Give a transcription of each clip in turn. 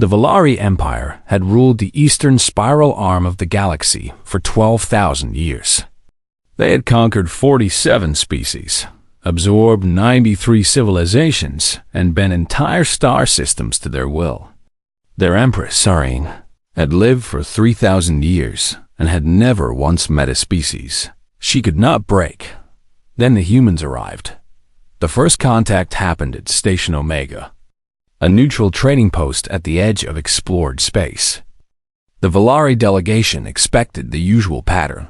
The Valari Empire had ruled the eastern spiral arm of the galaxy for 12,000 years. They had conquered 47 species, absorbed 93 civilizations, and bent entire star systems to their will. Their empress, Sarene, had lived for 3,000 years and had never once met a species she could not break. Then the humans arrived. The first contact happened at Station Omega, a neutral trading post at the edge of explored space. The Valari delegation expected the usual pattern.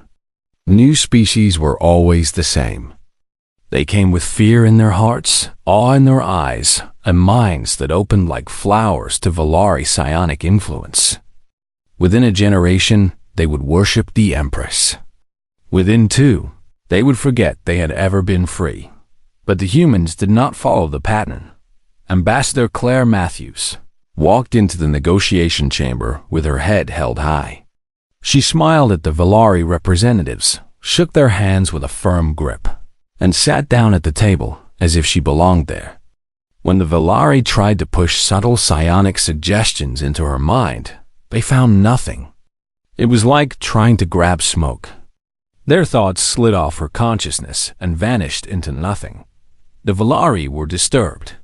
New species were always the same. They came with fear in their hearts, awe in their eyes, and minds that opened like flowers to Valari psionic influence. Within a generation, they would worship the Empress. Within two, they would forget they had ever been free. But the humans did not follow the pattern. Ambassador Claire Matthews walked into the negotiation chamber with her head held high. She smiled at the Valari representatives, shook their hands with a firm grip, and sat down at the table as if she belonged there. When the Valari tried to push subtle psionic suggestions into her mind, they found nothing. It was like trying to grab smoke. Their thoughts slid off her consciousness and vanished into nothing. The Valari were disturbed.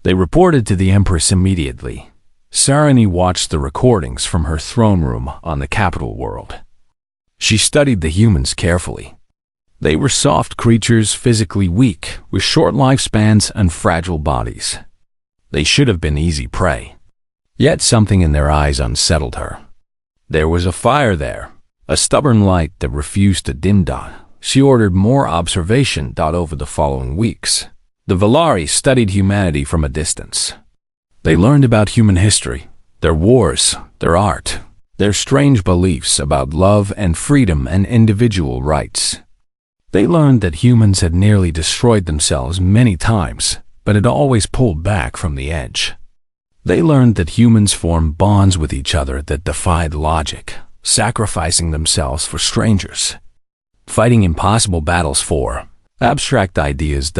They reported to the Empress immediately. Sarene watched the recordings from her throne room on the capital world. She studied the humans carefully. They were soft creatures, physically weak, with short lifespans and fragile bodies. They should have been easy prey. Yet something in their eyes unsettled her. There was a fire there, a stubborn light that refused to dim. She ordered more observation. Over the following weeks, the Valari studied humanity from a distance. They learned about human history, their wars, their art, their strange beliefs about love and freedom and individual rights. They learned that humans had nearly destroyed themselves many times, but had always pulled back from the edge. They learned that humans formed bonds with each other that defied logic, sacrificing themselves for strangers, fighting impossible battles for abstract ideas.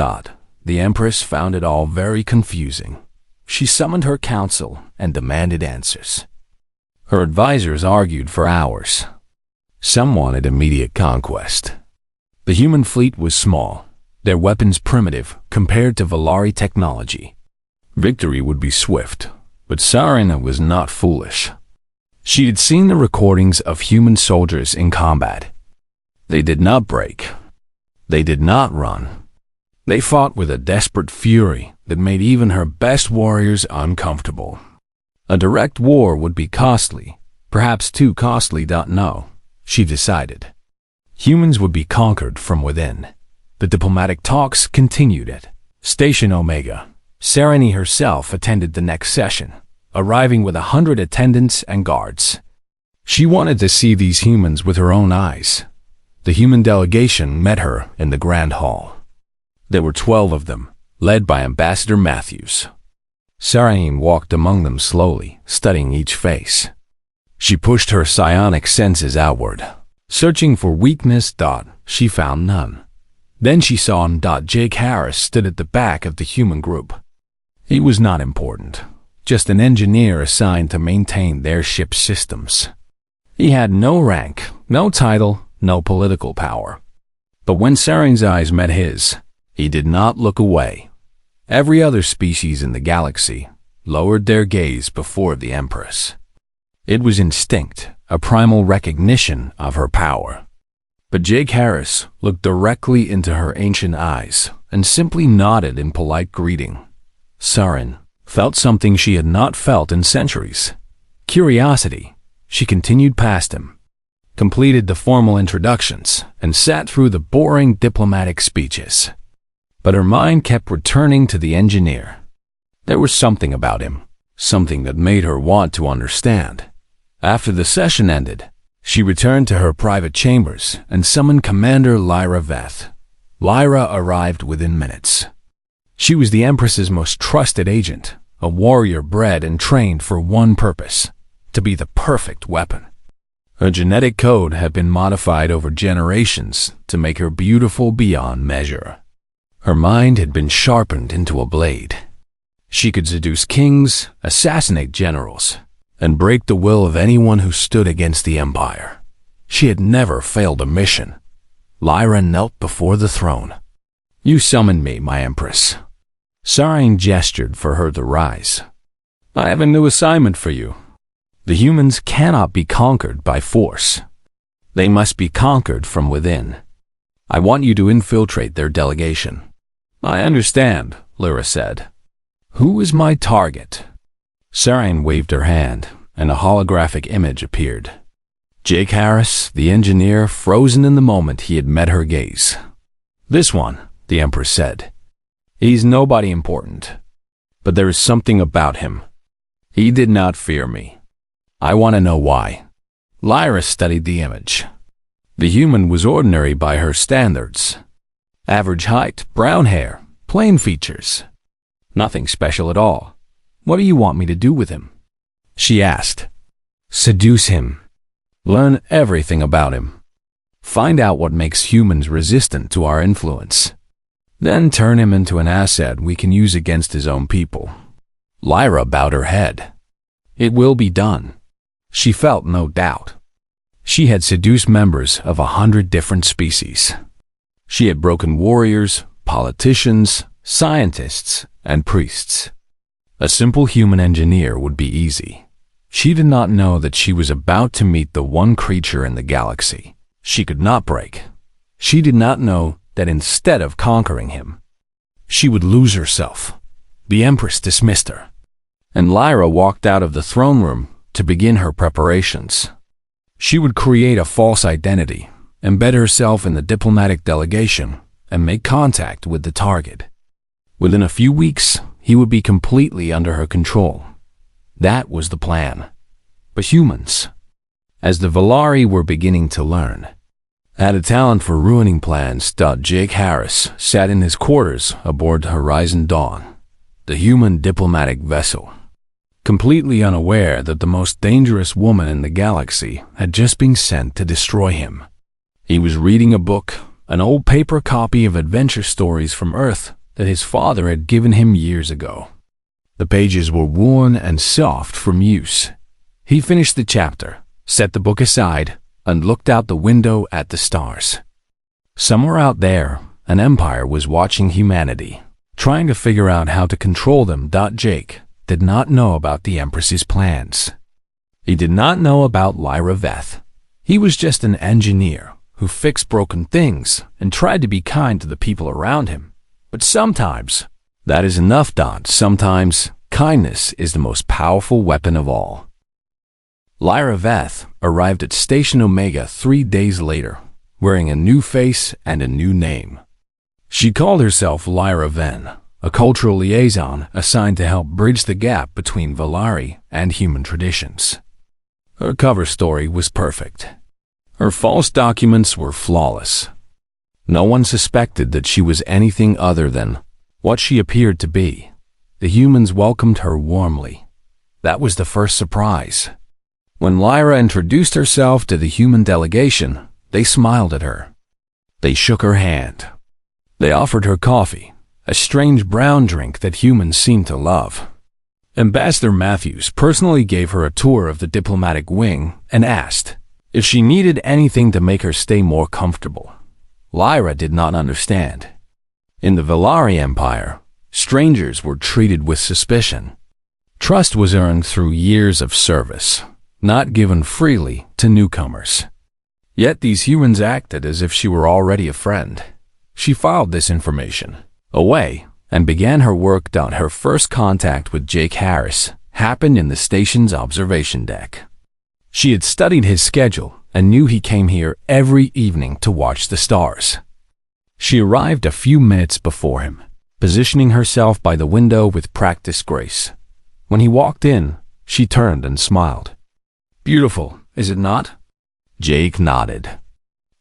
The Empress found it all very confusing. She summoned her council and demanded answers. Her advisors argued for hours. Some wanted immediate conquest. The human fleet was small, their weapons primitive compared to Valari technology. Victory would be swift, but Sarene was not foolish. She had seen the recordings of human soldiers in combat. They did not break. They did not run. They fought with a desperate fury that made even her best warriors uncomfortable. A direct war would be costly, perhaps too costly. No, she decided. Humans would be conquered from within. The diplomatic talks continued at Station Omega. Sarene herself attended the next session, arriving with 100 attendants and guards. She wanted to see these humans with her own eyes. The human delegation met her in the Grand Hall. There were 12 of them, led by Ambassador Matthews. Sarene walked among them slowly, studying each face. She pushed her psionic senses outward, searching for weakness. She found none. Then she saw him. Jake Harris stood at the back of the human group. He was not important, just an engineer assigned to maintain their ship's systems. He had no rank, no title, no political power. But when Sarene's eyes met his, he did not look away. Every other species in the galaxy lowered their gaze before the Empress. It was instinct, a primal recognition of her power. But Jake Harris looked directly into her ancient eyes and simply nodded in polite greeting. Sarene felt something she had not felt in centuries. Curiosity. She continued past him, completed the formal introductions, and sat through the boring diplomatic speeches. But her mind kept returning to the engineer. There was something about him, something that made her want to understand. After the session ended, she returned to her private chambers and summoned Commander Lyra Veth. Lyra arrived within minutes. She was the Empress's most trusted agent, a warrior bred and trained for one purpose: to be the perfect weapon. Her genetic code had been modified over generations to make her beautiful beyond measure. Her mind had been sharpened into a blade. She could seduce kings, assassinate generals, and break the will of anyone who stood against the Empire. She had never failed a mission. Lyra knelt before the throne. "You summoned me, my Empress." Sarine gestured for her to rise. "I have a new assignment for you. The humans cannot be conquered by force. They must be conquered from within. I want you to infiltrate their delegation." "I understand," Lyra said. "Who is my target?" Sarine waved her hand, and a holographic image appeared. Jake Harris, the engineer, frozen in the moment he had met her gaze. "This one," the Empress said. "He's nobody important, but there is something about him. He did not fear me. I want to know why." Lyra studied the image. The human was ordinary by her standards. Average height, brown hair, plain features. Nothing special at all. "What do you want me to do with him?" she asked. "Seduce him. Learn everything about him. Find out what makes humans resistant to our influence. Then turn him into an asset we can use against his own people." Lyra bowed her head. It will be done. She felt no doubt. She had seduced members of 100 different species. She had broken warriors, politicians, scientists, and priests. A simple human engineer would be easy. She did not know that she was about to meet the one creature in the galaxy she could not break. She did not know that instead of conquering him, she would lose herself. The Empress dismissed her, and Lyra walked out of the throne room to begin her preparations. She would create a false identity, embed herself in the diplomatic delegation, and make contact with the target. Within a few weeks, he would be completely under her control. That was the plan. But humans, as the Valari were beginning to learn, had a talent for ruining plans. Jake Harris sat in his quarters aboard Horizon Dawn, the human diplomatic vessel, completely unaware that the most dangerous woman in the galaxy had just been sent to destroy him. He was reading a book, an old paper copy of adventure stories from Earth that his father had given him years ago. The pages were worn and soft from use. He finished the chapter, set the book aside, and looked out the window at the stars. Somewhere out there, an empire was watching humanity, trying to figure out how to control them. Jake did not know about the Empress's plans. He did not know about Lyra Veth. He was just an engineer who fixed broken things and tried to be kind to the people around him. But sometimes, that is enough. Sometimes, kindness is the most powerful weapon of all. Lyra Veth arrived at Station Omega 3 days later, wearing a new face and a new name. She called herself Lyra Ven, a cultural liaison assigned to help bridge the gap between Valari and human traditions. Her cover story was perfect. Her false documents were flawless. No one suspected that she was anything other than what she appeared to be. The humans welcomed her warmly. That was the first surprise. When Lyra introduced herself to the human delegation, they smiled at her. They shook her hand. They offered her coffee, a strange brown drink that humans seemed to love. Ambassador Matthews personally gave her a tour of the diplomatic wing and asked if she needed anything to make her stay more comfortable. Lyra did not understand. In the Valari Empire, strangers were treated with suspicion. Trust was earned through years of service, not given freely to newcomers. Yet these humans acted as if she were already a friend. She filed this information away and began her work. Her first contact with Jake Harris happened in the station's observation deck. She had studied his schedule and knew he came here every evening to watch the stars. She arrived a few minutes before him, positioning herself by the window with practiced grace. When he walked in, she turned and smiled. "Beautiful, is it not?" Jake nodded.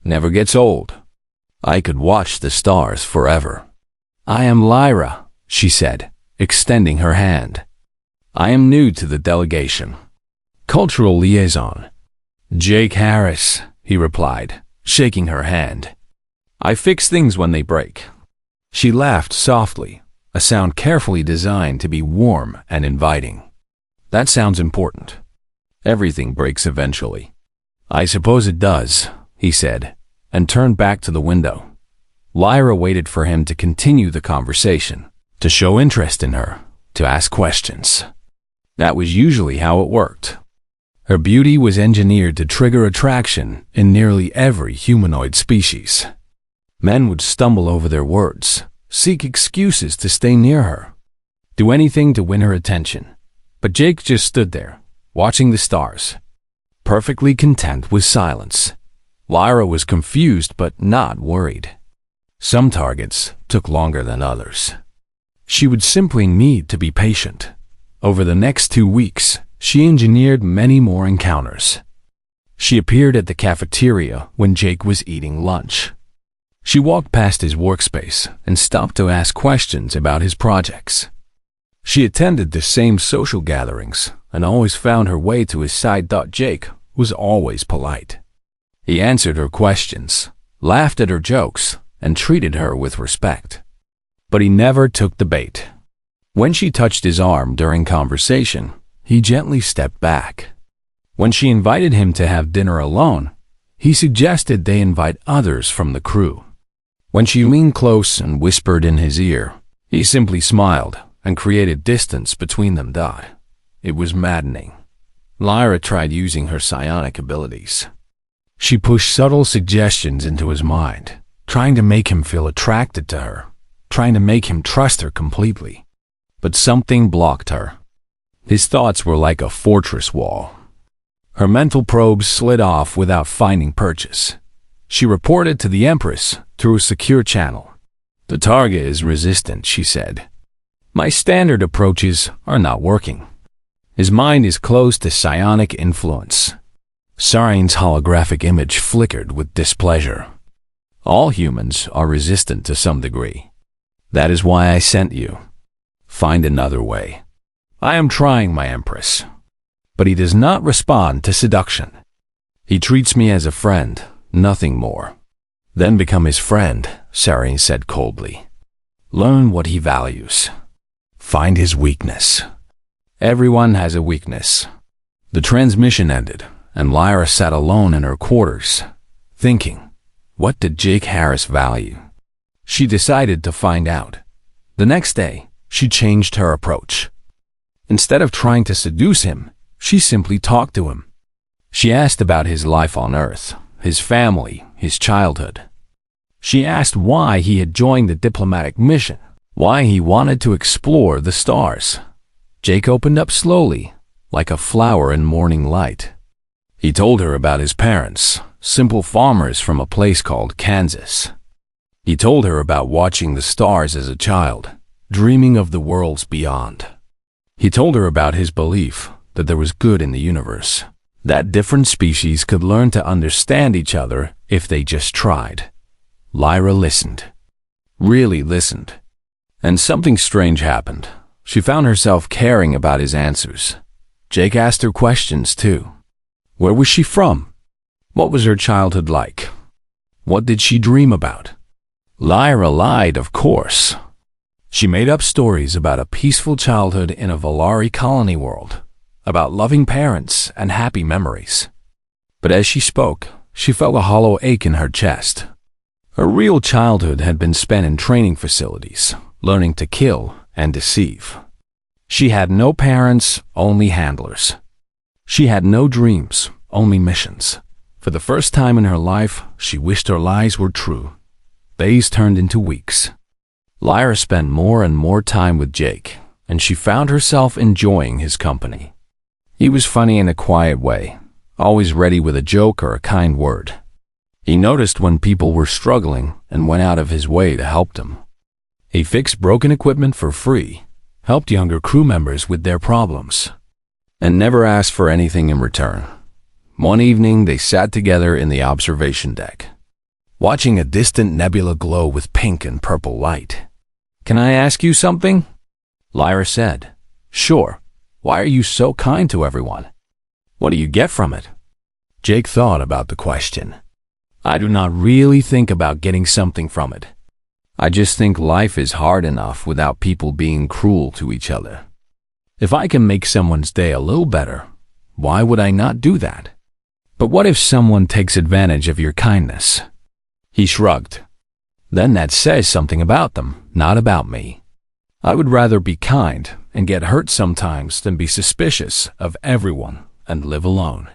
"Never gets old. I could watch the stars forever." "I am Lyra," she said, extending her hand. "I am new to the delegation." "Cultural liaison." "Jake Harris," he replied, shaking her hand. "I fix things when they break." She laughed softly, a sound carefully designed to be warm and inviting. That sounds important. Everything breaks eventually. I suppose it does, he said, and turned back to the window. Lyra waited for him to continue the conversation, to show interest in her, to ask questions. That was usually how it worked. Her beauty was engineered to trigger attraction in nearly every humanoid species. Men would stumble over their words, seek excuses to stay near her, do anything to win her attention. But Jake just stood there, watching the stars, perfectly content with silence. Lyra was confused but not worried. Some targets took longer than others. She would simply need to be patient. Over the next 2 weeks, she engineered many more encounters. She appeared at the cafeteria when Jake was eating lunch. She walked past his workspace and stopped to ask questions about his projects. She attended the same social gatherings and always found her way to his side. Jake was always polite. He answered her questions, laughed at her jokes, and treated her with respect. But he never took the bait. When she touched his arm during conversation, he gently stepped back. When she invited him to have dinner alone, he suggested they invite others from the crew. When she leaned close and whispered in his ear, he simply smiled and created distance between them. It was maddening. Lyra tried using her psionic abilities. She pushed subtle suggestions into his mind, trying to make him feel attracted to her, trying to make him trust her completely. But something blocked her. His thoughts were like a fortress wall. Her mental probes slid off without finding purchase. She reported to the Empress through a secure channel. The target is resistant, she said. My standard approaches are not working. His mind is closed to psionic influence. Sarine's holographic image flickered with displeasure. All humans are resistant to some degree. That is why I sent you. Find another way. I am trying, my Empress. But he does not respond to seduction. He treats me as a friend, nothing more. Then become his friend, Sarine said coldly. Learn what he values. Find his weakness. Everyone has a weakness. The transmission ended, and Lyra sat alone in her quarters, thinking, what did Jake Harris value? She decided to find out. The next day, she changed her approach. Instead of trying to seduce him, she simply talked to him. She asked about his life on Earth, his family, his childhood. She asked why he had joined the diplomatic mission, why he wanted to explore the stars. Jake opened up slowly, like a flower in morning light. He told her about his parents, simple farmers from a place called Kansas. He told her about watching the stars as a child, dreaming of the worlds beyond. He told her about his belief that there was good in the universe, that different species could learn to understand each other if they just tried. Lyra listened, really listened. And something strange happened. She found herself caring about his answers. Jake asked her questions too. Where was she from? What was her childhood like? What did she dream about? Lyra lied, of course. She made up stories about a peaceful childhood in a Volari colony world, about loving parents and happy memories. But as she spoke, she felt a hollow ache in her chest. Her real childhood had been spent in training facilities, learning to kill and deceive. She had no parents, only handlers. She had no dreams, only missions. For the first time in her life, she wished her lies were true. Days turned into weeks. Lyra spent more and more time with Jake, and she found herself enjoying his company. He was funny in a quiet way, always ready with a joke or a kind word. He noticed when people were struggling and went out of his way to help them. He fixed broken equipment for free, helped younger crew members with their problems, and never asked for anything in return. One evening, they sat together in the observation deck, watching a distant nebula glow with pink and purple light. Can I ask you something? Lyra said. Sure. Why are you so kind to everyone? What do you get from it? Jake thought about the question. I do not really think about getting something from it. I just think life is hard enough without people being cruel to each other. If I can make someone's day a little better, why would I not do that? But what if someone takes advantage of your kindness? He shrugged. Then that says something about them, not about me. I would rather be kind and get hurt sometimes than be suspicious of everyone and live alone.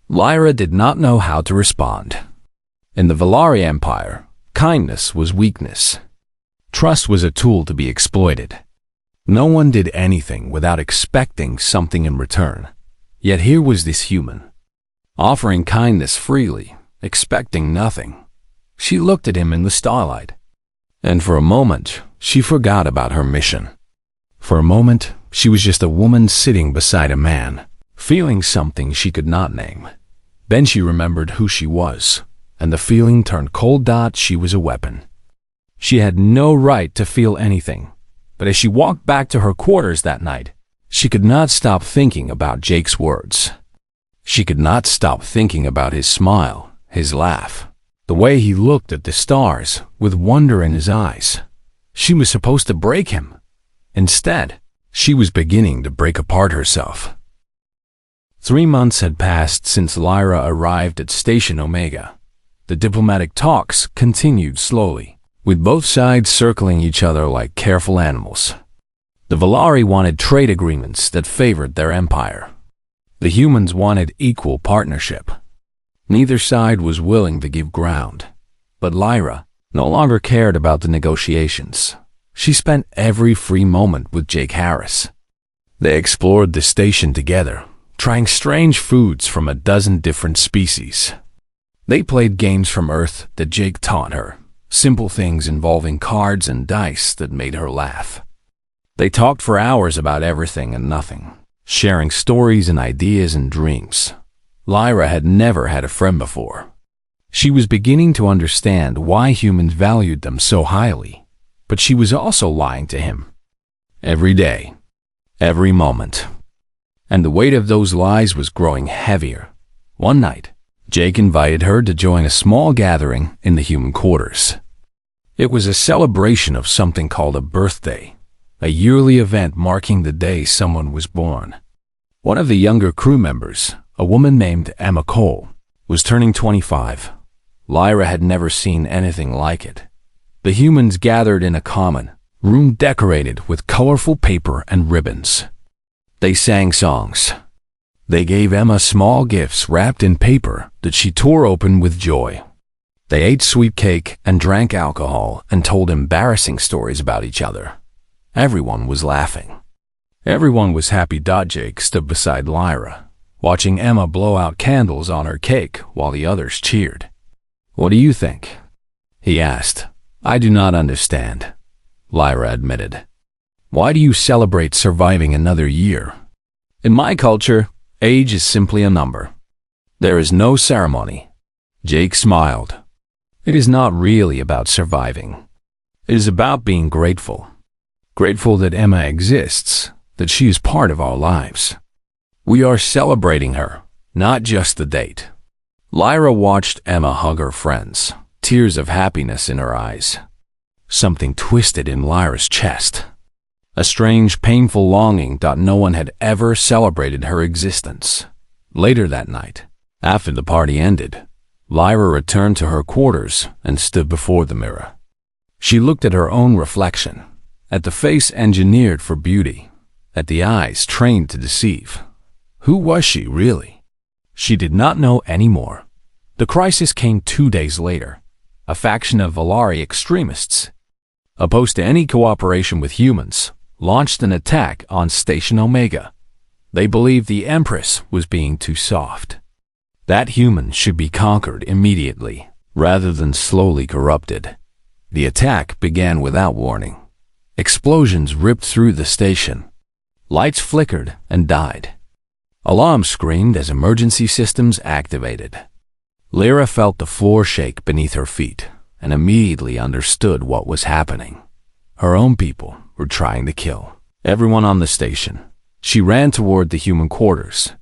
Lyra did not know how to respond. In the Valari Empire, kindness was weakness. Trust was a tool to be exploited. No one did anything without expecting something in return. Yet here was this human, offering kindness freely, expecting nothing. She looked at him in the starlight, and for a moment, she forgot about her mission. For a moment, she was just a woman sitting beside a man, feeling something she could not name. Then she remembered who she was, and the feeling turned cold. She was a weapon. She had no right to feel anything, but as she walked back to her quarters that night, she could not stop thinking about Jake's words. She could not stop thinking about his smile, his laugh, the way he looked at the stars with wonder in his eyes. She was supposed to break him. Instead, she was beginning to break apart herself. 3 months had passed since Lyra arrived at Station Omega. The diplomatic talks continued slowly, with both sides circling each other like careful animals. The Valari wanted trade agreements that favored their empire. The humans wanted equal partnership. Neither side was willing to give ground, but Lyra no longer cared about the negotiations. She spent every free moment with Jake Harris. They explored the station together, trying strange foods from a dozen different species. They played games from Earth that Jake taught her, simple things involving cards and dice that made her laugh. They talked for hours about everything and nothing, sharing stories and ideas and dreams. Lyra had never had a friend before. She was beginning to understand why humans valued them so highly, but she was also lying to him. Every day, every moment. And the weight of those lies was growing heavier. One night, Jake invited her to join a small gathering in the human quarters. It was a celebration of something called a birthday, a yearly event marking the day someone was born. One of the younger crew members, a woman named Emma Cole, was turning 25. Lyra had never seen anything like it. The humans gathered in a common room decorated with colorful paper and ribbons. They sang songs. They gave Emma small gifts wrapped in paper that she tore open with joy. They ate sweet cake and drank alcohol and told embarrassing stories about each other. Everyone was laughing. Everyone was happy. Jake stood beside Lyra, watching Emma blow out candles on her cake while the others cheered. "What do you think?" he asked. "I do not understand," Lyra admitted. "Why do you celebrate surviving another year? In my culture, age is simply a number. There is no ceremony." Jake smiled. "It is not really about surviving. It is about being grateful. Grateful that Emma exists, that she is part of our lives. We are celebrating her, not just the date." Lyra watched Emma hug her friends, tears of happiness in her eyes. Something twisted in Lyra's chest. A strange, painful longing that no one had ever celebrated her existence. Later that night, after the party ended, Lyra returned to her quarters and stood before the mirror. She looked at her own reflection, at the face engineered for beauty, at the eyes trained to deceive. Who was she really? She did not know anymore. The crisis came 2 days later. A faction of Valari extremists, opposed to any cooperation with humans, launched an attack on Station Omega. They believed the Empress was being too soft. That human should be conquered immediately, rather than slowly corrupted. The attack began without warning. Explosions ripped through the station. Lights flickered and died. Alarms screamed as emergency systems activated. Lyra felt the floor shake beneath her feet and immediately understood what was happening. Her own people were trying to kill everyone on the station. She ran toward the human quarters,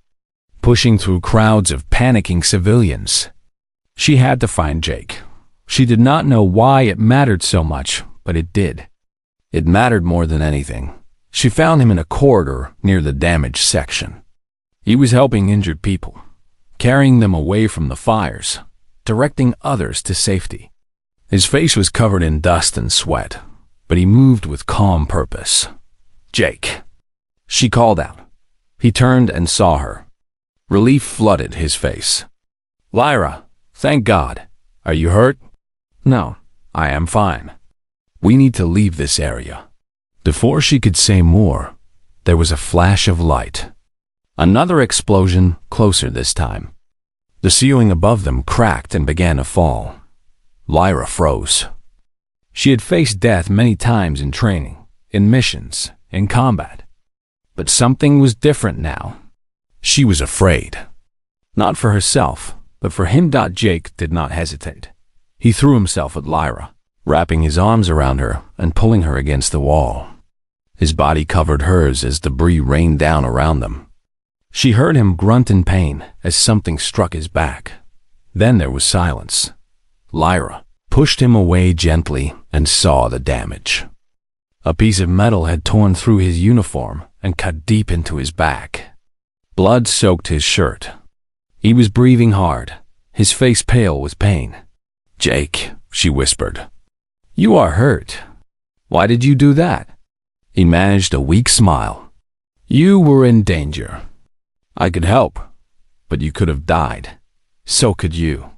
pushing through crowds of panicking civilians. She had to find Jake. She did not know why it mattered so much, but it did. It mattered more than anything. She found him in a corridor near the damaged section. He was helping injured people, carrying them away from the fires, directing others to safety. His face was covered in dust and sweat, but he moved with calm purpose. "Jake," she called out. He turned and saw her. Relief flooded his face. "Lyra, thank God. Are you hurt?" "No, I am fine. We need to leave this area." Before she could say more, there was a flash of light. Another explosion, closer this time. The ceiling above them cracked and began to fall. Lyra froze. She had faced death many times in training, in missions, in combat. But something was different now. She was afraid. Not for herself, but for him. Jake did not hesitate. He threw himself at Lyra, wrapping his arms around her and pulling her against the wall. His body covered hers as debris rained down around them. She heard him grunt in pain as something struck his back. Then there was silence. Lyra pushed him away gently and saw the damage. A piece of metal had torn through his uniform and cut deep into his back. Blood soaked his shirt. He was breathing hard, his face pale with pain. "Jake," she whispered, "you are hurt. Why did you do that?" He managed a weak smile. "You were in danger. I could help, but you could have died. So could you."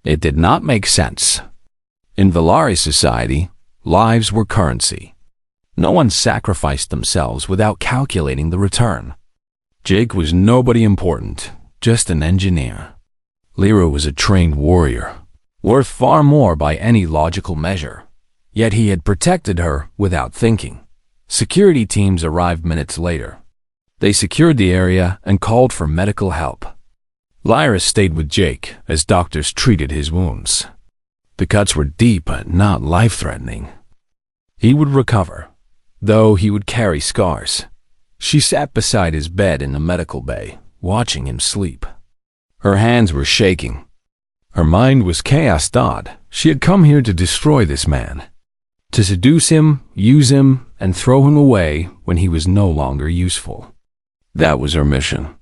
It did not make sense. In Valari society, lives were currency. No one sacrificed themselves without calculating the return. Jake was nobody important, just an engineer. Lyra was a trained warrior, worth far more by any logical measure. Yet he had protected her without thinking. Security teams arrived minutes later. They secured the area and called for medical help. Lyra stayed with Jake as doctors treated his wounds. The cuts were deep but not life-threatening. He would recover, though he would carry scars. She sat beside his bed in the medical bay, watching him sleep. Her hands were shaking. Her mind was chaos. She had come here to destroy this man, to seduce him, use him, and throw him away when he was no longer useful. That was her mission.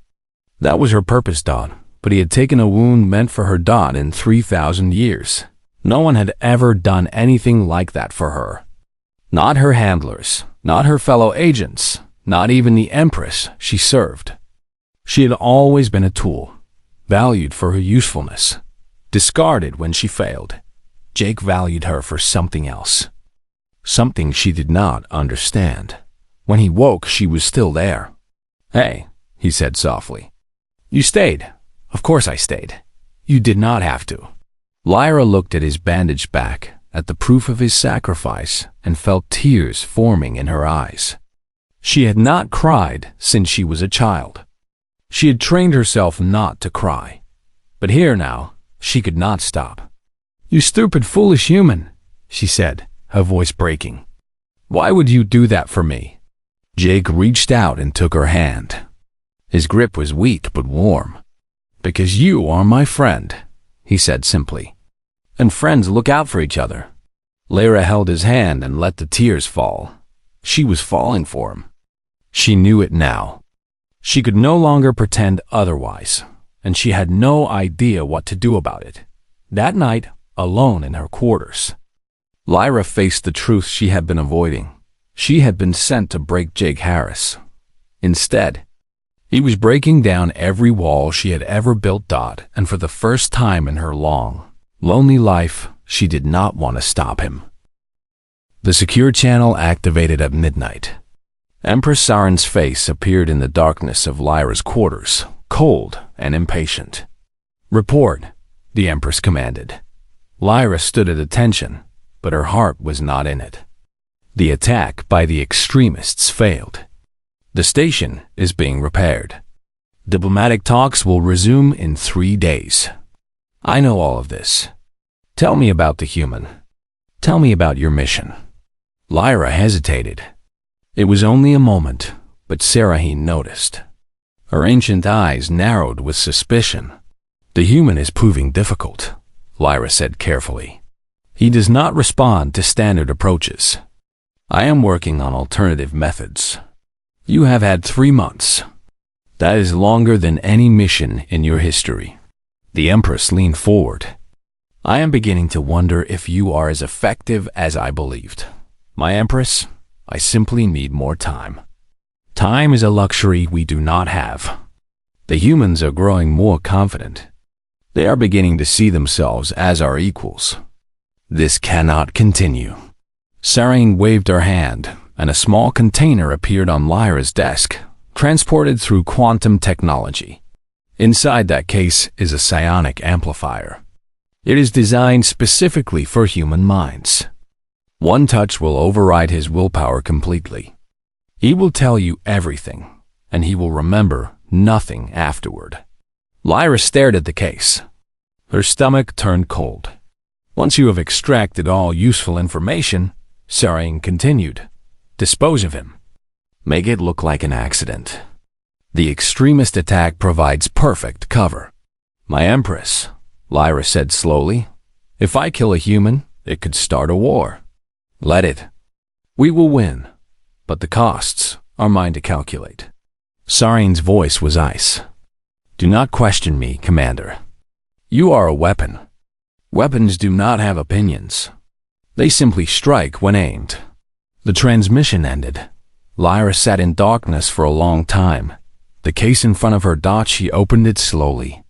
That was her purpose. But he had taken a wound meant for her. In 3,000 years. No one had ever done anything like that for her. Not her handlers, not her fellow agents, not even the Empress she served. She had always been a tool, valued for her usefulness, discarded when she failed. Jake valued her for something else. Something she did not understand. When he woke, she was still there. "Hey," he said softly. "You stayed." "Of course I stayed. You did not have to." Lyra looked at his bandaged back, at the proof of his sacrifice, and felt tears forming in her eyes. She had not cried since she was a child. She had trained herself not to cry. But here now, she could not stop. "You stupid, foolish human," she said, her voice breaking. "Why would you do that for me?" Jake reached out and took her hand. His grip was weak but warm. "Because you are my friend," he said simply. "And friends look out for each other." Lyra held his hand and let the tears fall. She was falling for him. She knew it now. She could no longer pretend otherwise, and she had no idea what to do about it. That night, alone in her quarters, Lyra faced the truth she had been avoiding. She had been sent to break Jake Harris. Instead, he was breaking down every wall she had ever built. And for the first time in her long, lonely life, she did not want to stop him. The secure channel activated at midnight. Empress Saren's face appeared in the darkness of Lyra's quarters, cold and impatient. "Report," the Empress commanded. Lyra stood at attention, but her heart was not in it. The attack by the extremists failed. The station is being repaired. Diplomatic talks will resume in 3 days. I know all of this. Tell me about the human. Tell me about your mission. Lyra hesitated. It was only a moment, but Sarahine noticed. Her ancient eyes narrowed with suspicion. The human is proving difficult, Lyra said carefully. He does not respond to standard approaches. I am working on alternative methods. You have had 3 months. That is longer than any mission in your history. The Empress leaned forward. I am beginning to wonder if you are as effective as I believed. My Empress, I simply need more time. Time is a luxury we do not have. The humans are growing more confident. They are beginning to see themselves as our equals. This cannot continue. Sarine waved her hand, and a small container appeared on Lyra's desk, transported through quantum technology. Inside that case is a psionic amplifier. It is designed specifically for human minds. One touch will override his willpower completely. He will tell you everything, and he will remember nothing afterward. Lyra stared at the case. Her stomach turned cold. Once you have extracted all useful information, Sarine continued, dispose of him. Make it look like an accident. The extremist attack provides perfect cover. My Empress, Lyra said slowly, if I kill a human, it could start a war. Let it. We will win, but the costs are mine to calculate. Sarine's voice was ice. Do not question me, Commander. You are a weapon. Weapons do not have opinions. They simply strike when aimed. The transmission ended. Lyra sat in darkness for a long time. The case in front of her dot, she opened it slowly.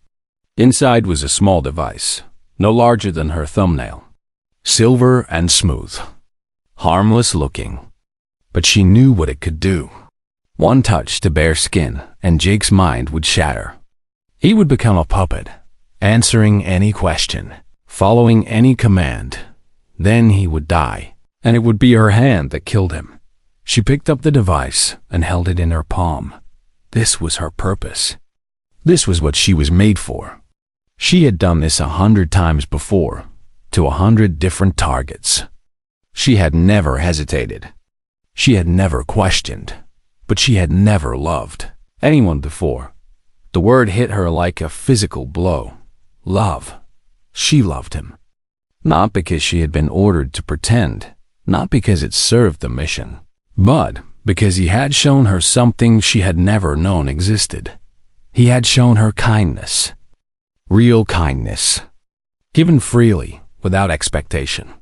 Inside was a small device, no larger than her thumbnail. Silver and smooth. Harmless looking. But she knew what it could do. One touch to bare skin, and Jake's mind would shatter. He would become a puppet, answering any question, following any command. Then he would die, and it would be her hand that killed him. She picked up the device and held it in her palm. This was her purpose. This was what she was made for. She had done this 100 times before, to 100 different targets. She had never hesitated. She had never questioned. But she had never loved anyone before. The word hit her like a physical blow. Love. She loved him. Not because she had been ordered to pretend, not because it served the mission, but because he had shown her something she had never known existed. He had shown her kindness. Real kindness. Given freely, without expectation.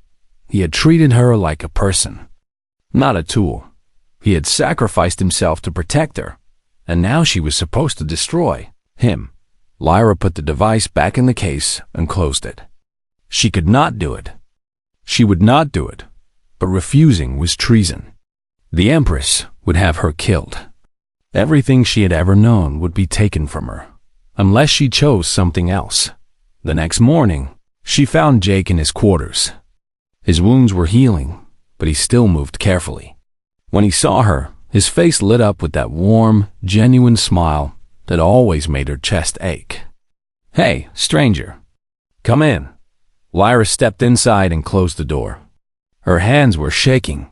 He had treated her like a person, not a tool. He had sacrificed himself to protect her, and now she was supposed to destroy him. Lyra put the device back in the case and closed it. She could not do it. She would not do it, but refusing was treason. The Empress would have her killed. Everything she had ever known would be taken from her, unless she chose something else. The next morning, she found Jake in his quarters. His wounds were healing, but he still moved carefully. When he saw her, his face lit up with that warm, genuine smile that always made her chest ache. Hey, stranger. Come in. Lyra stepped inside and closed the door. Her hands were shaking.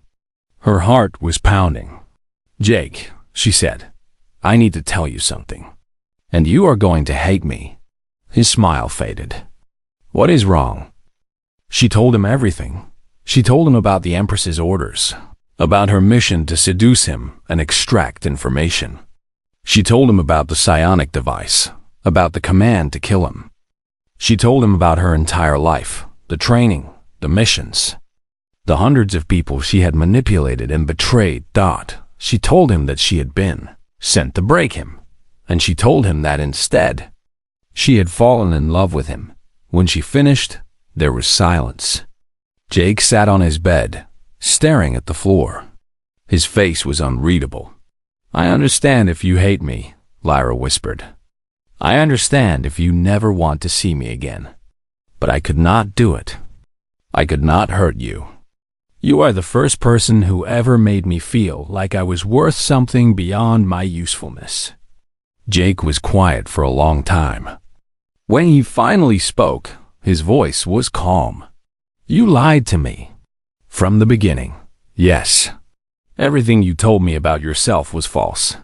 Her heart was pounding. Jake, she said, I need to tell you something. And you are going to hate me. His smile faded. What is wrong? She told him everything. She told him about the Empress's orders, about her mission to seduce him and extract information. She told him about the psionic device, about the command to kill him. She told him about her entire life, the training, the missions, the hundreds of people she had manipulated and betrayed. She told him that she had been sent to break him, and she told him that instead, she had fallen in love with him. When she finished, there was silence. Jake sat on his bed, staring at the floor. His face was unreadable. I understand if you hate me, Lyra whispered. I understand if you never want to see me again. But I could not do it. I could not hurt you. You are the first person who ever made me feel like I was worth something beyond my usefulness. Jake was quiet for a long time. When he finally spoke, his voice was calm. You lied to me. From the beginning. Yes. Everything you told me about yourself was false.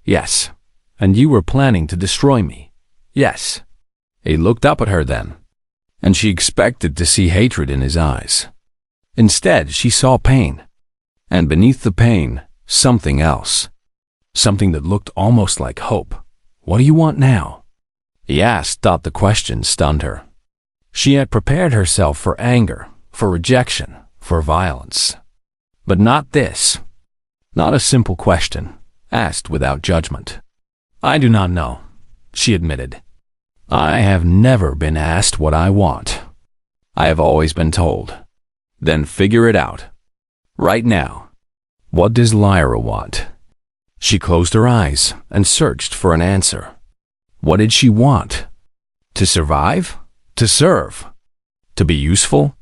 Yes. And you were planning to destroy me. Yes. He looked up at her then. and she expected to see hatred in his eyes. Instead, she saw pain, and beneath the pain, something else. Something that looked almost like hope. "What do you want now?" he asked. The question stunned her. She had prepared herself for anger, for rejection, for violence. But not this. Not a simple question, asked without judgment. "I do not know," she admitted. "I have never been asked what I want. I have always been told. Then figure it out. Right now. What does Lyra want?" She closed her eyes and searched for an answer. What did she want? To survive? To serve? To be useful?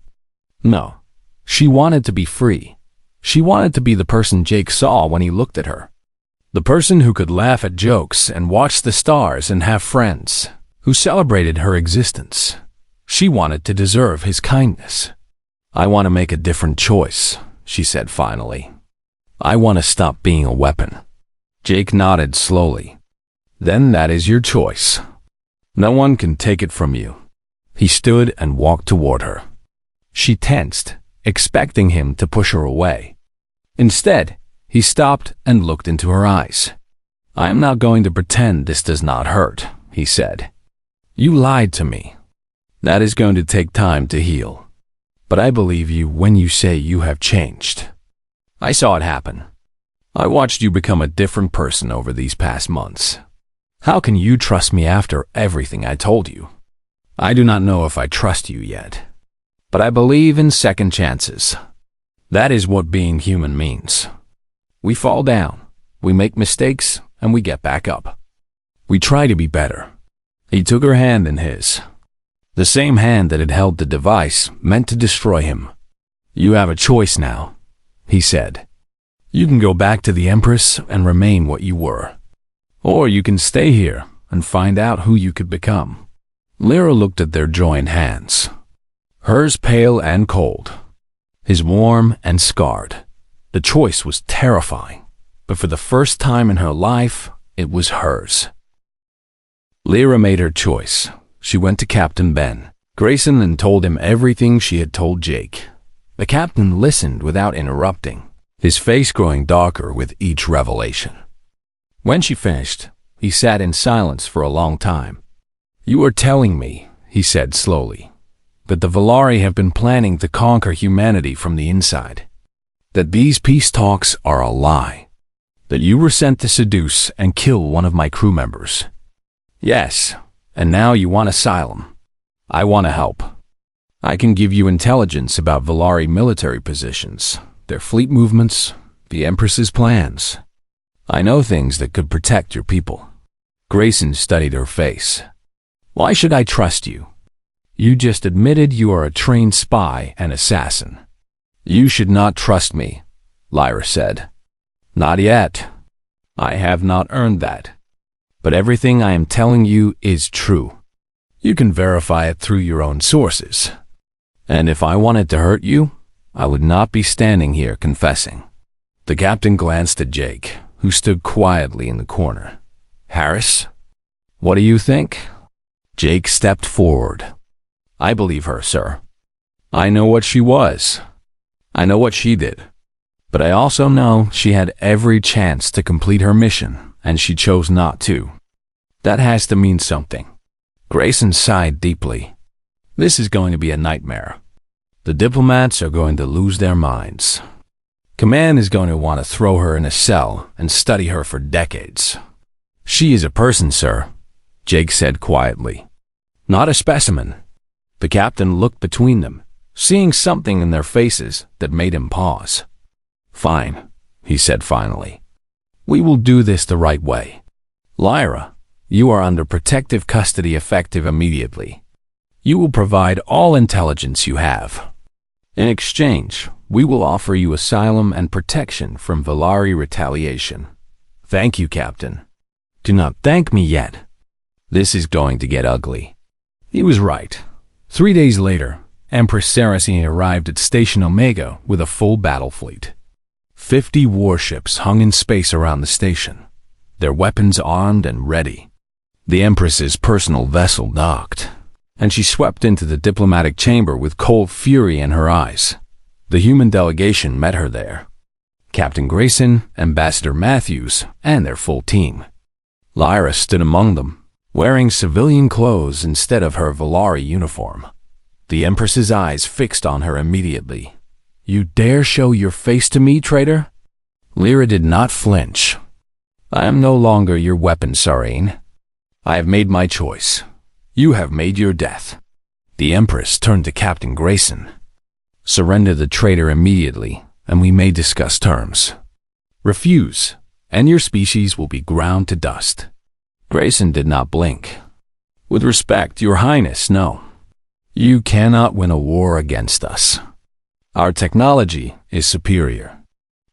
No. She wanted to be free. She wanted to be the person Jake saw when he looked at her. The person who could laugh at jokes and watch the stars and have friends, who celebrated her existence. She wanted to deserve his kindness. "I want to make a different choice," she said finally. "I want to stop being a weapon." Jake nodded slowly. "Then that is your choice. No one can take it from you." He stood and walked toward her. She tensed, expecting him to push her away. Instead, he stopped and looked into her eyes. "I am not going to pretend this does not hurt," he said. "You lied to me. That is going to take time to heal. But I believe you when you say you have changed. I saw it happen. I watched you become a different person over these past months. How can you trust me after everything I told you? I do not know if I trust you yet. But I believe in second chances. That is what being human means. We fall down, we make mistakes, and we get back up. We try to be better." He took her hand in his. The same hand that had held the device meant to destroy him. "You have a choice now," he said. "You can go back to the Empress and remain what you were. Or you can stay here and find out who you could become." Lyra looked at their joined hands. Hers pale and cold. His warm and scarred. The choice was terrifying, but for the first time in her life, it was hers. Lyra made her choice. She went to Captain Ben Grayson and told him everything she had told Jake. The captain listened without interrupting, his face growing darker with each revelation. When she finished, he sat in silence for a long time. "You are telling me," he said slowly, "that the Valari have been planning to conquer humanity from the inside. That these peace talks are a lie. That you were sent to seduce and kill one of my crew members. Yes, and now you want asylum. I want to help. I can give you intelligence about Valari military positions, their fleet movements, the Empress's plans. I know things that could protect your people." Grayson studied her face. "Why should I trust you? You just admitted you are a trained spy and assassin." "You should not trust me," Lyra said. "Not yet. I have not earned that. But everything I am telling you is true. You can verify it through your own sources. And if I wanted to hurt you, I would not be standing here confessing." The captain glanced at Jake, who stood quietly in the corner. "Harris, what do you think?" Jake stepped forward. "I believe her, sir. I know what she was. I know what she did. But I also know she had every chance to complete her mission, and she chose not to. That has to mean something." Grayson sighed deeply. "This is going to be a nightmare. The diplomats are going to lose their minds. Command is going to want to throw her in a cell and study her for decades." "She is a person, sir," Jake said quietly. "Not a specimen." The captain looked between them, seeing something in their faces that made him pause. "Fine," he said finally. "We will do this the right way. Lyra, you are under protective custody effective immediately. You will provide all intelligence you have. In exchange, we will offer you asylum and protection from Valari retaliation." "Thank you, Captain." "Do not thank me yet. This is going to get ugly." He was right. 3 days later, Empress Saracine arrived at Station Omega with a full battle fleet. 50 warships hung in space around the station, their weapons armed and ready. The Empress's personal vessel docked. and she swept into the diplomatic chamber with cold fury in her eyes. The human delegation met her there. Captain Grayson, Ambassador Matthews, and their full team. Lyra stood among them, wearing civilian clothes instead of her Valari uniform. The Empress's eyes fixed on her immediately. "You dare show your face to me, traitor?" Lyra did not flinch. "I am no longer your weapon, Sarene. I have made my choice. You have made your death." The Empress turned to Captain Grayson. "Surrender the traitor immediately, and we may discuss terms. Refuse, and your species will be ground to dust." Grayson did not blink. "With respect, Your Highness, no. You cannot win a war against us. Our technology is superior.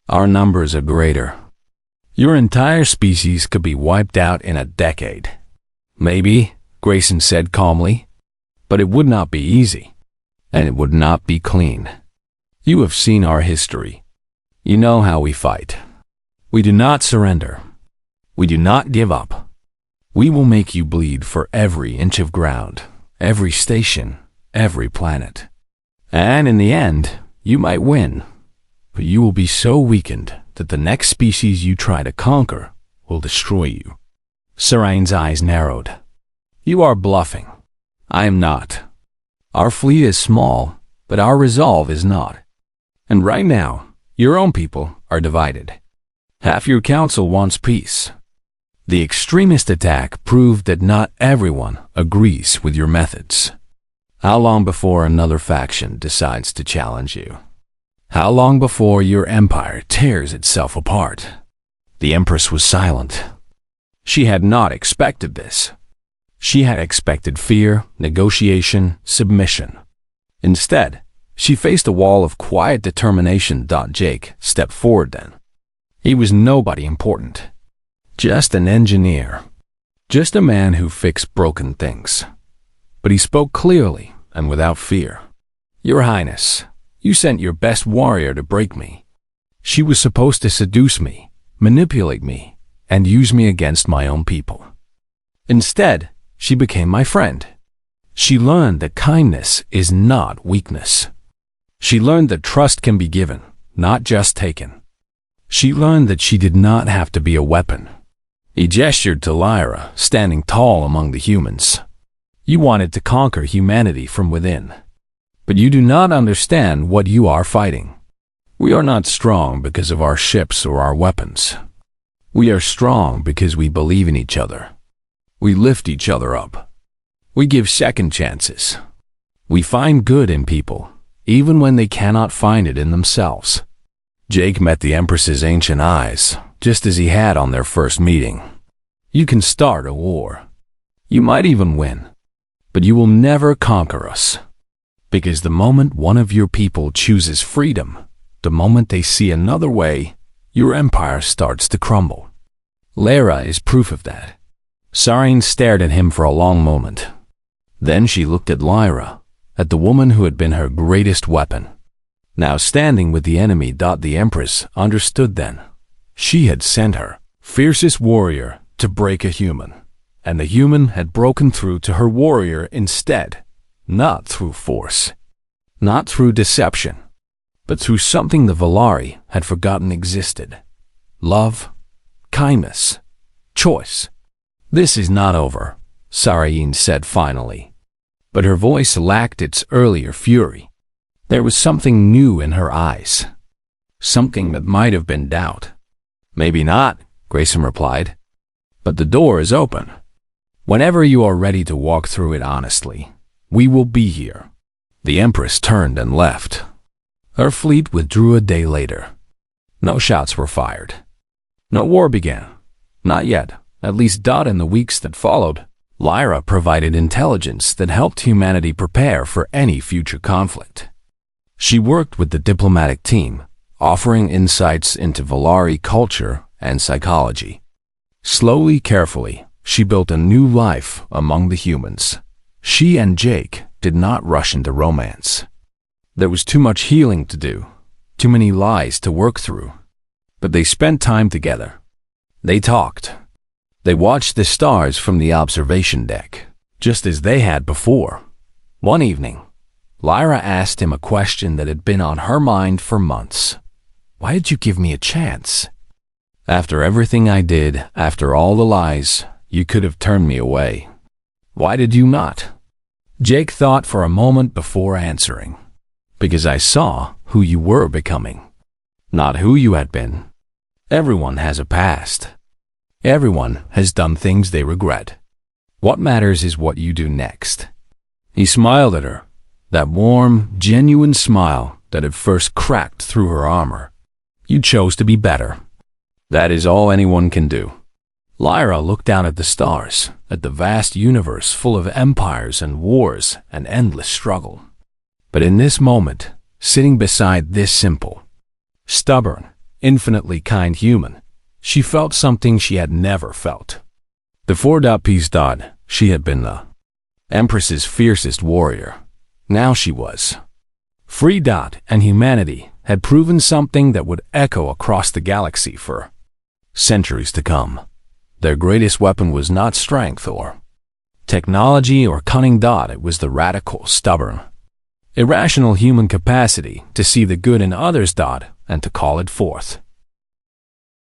Our numbers are greater. Your entire species could be wiped out in a decade." "Maybe," Grayson said calmly, "but it would not be easy, and it would not be clean. You have seen our history. You know how we fight. We do not surrender. We do not give up. We will make you bleed for every inch of ground, every station, every planet. And in the end, you might win, but you will be so weakened that the next species you try to conquer will destroy you." Sarane's eyes narrowed. "You are bluffing. I am not. Our fleet is small, but our resolve is not. And right now, your own people are divided. Half your council wants peace. The extremist attack proved that not everyone agrees with your methods. How long before another faction decides to challenge you? How long before your empire tears itself apart?" The Empress was silent. She had not expected this. She had expected fear, negotiation, submission. Instead, she faced a wall of quiet determination. Jake stepped forward then. He was nobody important. Just an engineer. Just a man who fixed broken things. But he spoke clearly and without fear. "Your Highness, you sent your best warrior to break me. She was supposed to seduce me, manipulate me, and use me against my own people. Instead, she became my friend. She learned that kindness is not weakness. She learned that trust can be given, not just taken. She learned that she did not have to be a weapon." He gestured to Lyra, standing tall among the humans. "You wanted to conquer humanity from within. But you do not understand what you are fighting. We are not strong because of our ships or our weapons. We are strong because we believe in each other. We lift each other up. We give second chances. We find good in people, even when they cannot find it in themselves." Jake met the Empress's ancient eyes, just as he had on their first meeting. "You can start a war. You might even win. But you will never conquer us. Because the moment one of your people chooses freedom, the moment they see another way, your empire starts to crumble. Lyra is proof of that." Sarene stared at him for a long moment. Then she looked at Lyra, at the woman who had been her greatest weapon. Now standing with the enemy. The Empress understood then. She had sent her fiercest warrior to break a human, and the human had broken through to her warrior instead, not through force, not through deception, but through something the Valari had forgotten existed: love, kindness, choice. "This is not over," Sarene said finally. But her voice lacked its earlier fury. There was something new in her eyes. Something that might have been doubt. "Maybe not," Grayson replied. "But the door is open. Whenever you are ready to walk through it honestly, we will be here." The Empress turned and left. Her fleet withdrew a day later. No shots were fired. No war began. Not yet, at least. In the weeks that followed, Lyra provided intelligence that helped humanity prepare for any future conflict. She worked with the diplomatic team, offering insights into Valari culture and psychology. Slowly, carefully, she built a new life among the humans. She and Jake did not rush into romance. There was too much healing to do, too many lies to work through. But they spent time together. They talked. They watched the stars from the observation deck, just as they had before, One evening, Lyra asked him a question that had been on her mind for months. Why did you give me a chance? After everything I did, after all the lies, you could have turned me away. Why did you not? Jake thought for a moment before answering. Because I saw who you were becoming, not who you had been. Everyone has a past. Everyone has done things they regret. What matters is what you do next. He smiled at her, that warm, genuine smile that had first cracked through her armor. You chose to be better. That is all anyone can do. Lyra looked down at the stars, at the vast universe full of empires and wars and endless struggle. But in this moment, sitting beside this simple, stubborn, infinitely kind human, she felt something she had never felt. Before Peace, she had been the Empress's fiercest warrior. Now she was. Free. And humanity had proven something that would echo across the galaxy for centuries to come. Their greatest weapon was not strength or technology or cunning. It was the radical, stubborn, irrational human capacity to see the good in others. And to call it forth.